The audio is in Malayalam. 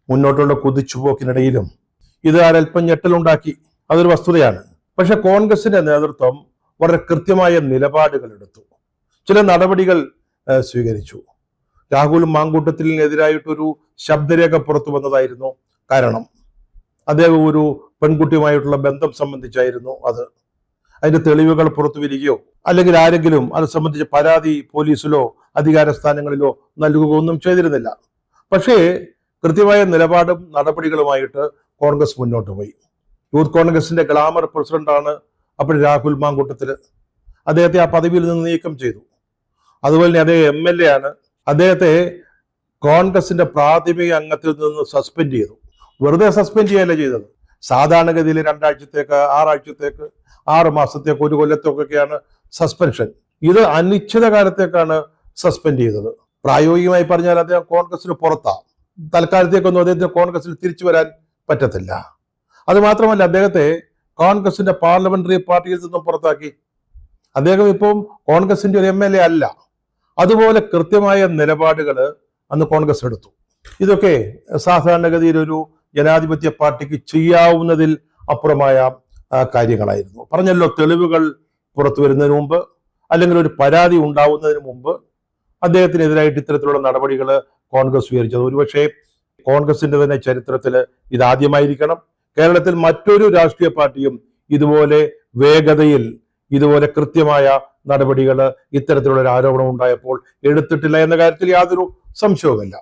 മുന്നോട്ടുള്ള കുതിച്ചുപോക്കിനിടയിലും ഇത് അല്പം ഞെട്ടലുണ്ടാക്കി. അതൊരു വസ്തുതയാണ്. പക്ഷെ കോൺഗ്രസിന്റെ നേതൃത്വം വളരെ കൃത്യമായ നിലപാടുകൾ എടുത്തു, ചില നടപടികൾ സ്വീകരിച്ചു. രാഹുൽ മാങ്കൂട്ടത്തിനെതിരായിട്ടൊരു ശബ്ദരേഖ പുറത്തു വന്നതായിരുന്നു കാരണം. അദ്ദേഹം ഒരു പെൺകുട്ടിയുമായിട്ടുള്ള ബന്ധം സംബന്ധിച്ചായിരുന്നു അത്. അതിന്റെ തെളിവുകൾ പുറത്തു വരികയോ അല്ലെങ്കിൽ ആരെങ്കിലും അത് സംബന്ധിച്ച് പരാതി പോലീസിലോ അധികാര സ്ഥാനങ്ങളിലോ നൽകുകയോ ഒന്നും ചെയ്തിരുന്നില്ല. പക്ഷേ കൃത്യമായ നിലപാടും നടപടികളുമായിട്ട് കോൺഗ്രസ് മുന്നോട്ട് പോയി. യൂത്ത് കോൺഗ്രസിന്റെ ഗ്ലാമർ പ്രസിഡന്റാണ് അപ്പോൾ രാഹുൽ മാങ്കൂട്ടത്തിൽ. അദ്ദേഹത്തെ ആ പദവിയിൽ നിന്ന് നീക്കം ചെയ്തു. അതുപോലെ തന്നെ അദ്ദേഹം MLA ആണ്. അദ്ദേഹത്തെ കോൺഗ്രസിന്റെ പ്രാഥമിക അംഗത്തിൽ നിന്ന് സസ്പെൻഡ് ചെയ്തു. വെറുതെ സസ്പെൻഡ് ചെയ്യല്ല ചെയ്തത്. സാധാരണഗതിയിൽ 2 ആഴ്ചത്തേക്ക്, 6 ആഴ്ചത്തേക്ക്, 6 മാസത്തേക്ക്, 1 കൊല്ലത്തേക്കൊക്കെയാണ് സസ്പെൻഷൻ. ഇത് അനിശ്ചിതകാലത്തേക്കാണ് സസ്പെൻഡ് ചെയ്തത്. പ്രായോഗികമായി പറഞ്ഞാൽ അദ്ദേഹം കോൺഗ്രസിന് പുറത്താണ്. തൽക്കാലത്തേക്കൊന്നും അദ്ദേഹത്തിന് കോൺഗ്രസിൽ തിരിച്ചു വരാൻ പറ്റത്തില്ല. അത് മാത്രമല്ല, അദ്ദേഹത്തെ കോൺഗ്രസിന്റെ പാർലമെന്ററി പാർട്ടിയിൽ നിന്നും പുറത്താക്കി. അദ്ദേഹം ഇപ്പം കോൺഗ്രസിന്റെ ഒരു MLA അല്ല. അതുപോലെ കൃത്യമായ നിലപാടുകൾ അന്ന് കോൺഗ്രസ് എടുത്തു. ഇതൊക്കെ സാധാരണഗതിയിൽ ഒരു ജനാധിപത്യ പാർട്ടിക്ക് ചെയ്യാവുന്നതിൽ അപ്പുറമായ കാര്യങ്ങളായിരുന്നു. പറഞ്ഞല്ലോ, തെളിവുകൾ പുറത്തു വരുന്നതിന് മുമ്പ് അല്ലെങ്കിൽ ഒരു പരാതി ഉണ്ടാവുന്നതിന് മുമ്പ് അദ്ദേഹത്തിനെതിരായിട്ട് ഇത്തരത്തിലുള്ള നടപടികൾ കോൺഗ്രസ് സ്വീകരിച്ചത് ഒരുപക്ഷെ കോൺഗ്രസിന്റെ തന്നെ ചരിത്രത്തിൽ ഇതാദ്യമായിരിക്കണം. കേരളത്തിൽ മറ്റൊരു രാഷ്ട്രീയ പാർട്ടിയും ഇതുപോലെ വേഗതയിൽ, ഇതുപോലെ കൃത്യമായ നടപടികൾ ഇത്തരത്തിലുള്ള ഒരു ആരോപണം ഉണ്ടായപ്പോൾ എടുത്തിട്ടില്ല എന്ന കാര്യത്തിൽ യാതൊരു സംശയവുമില്ല.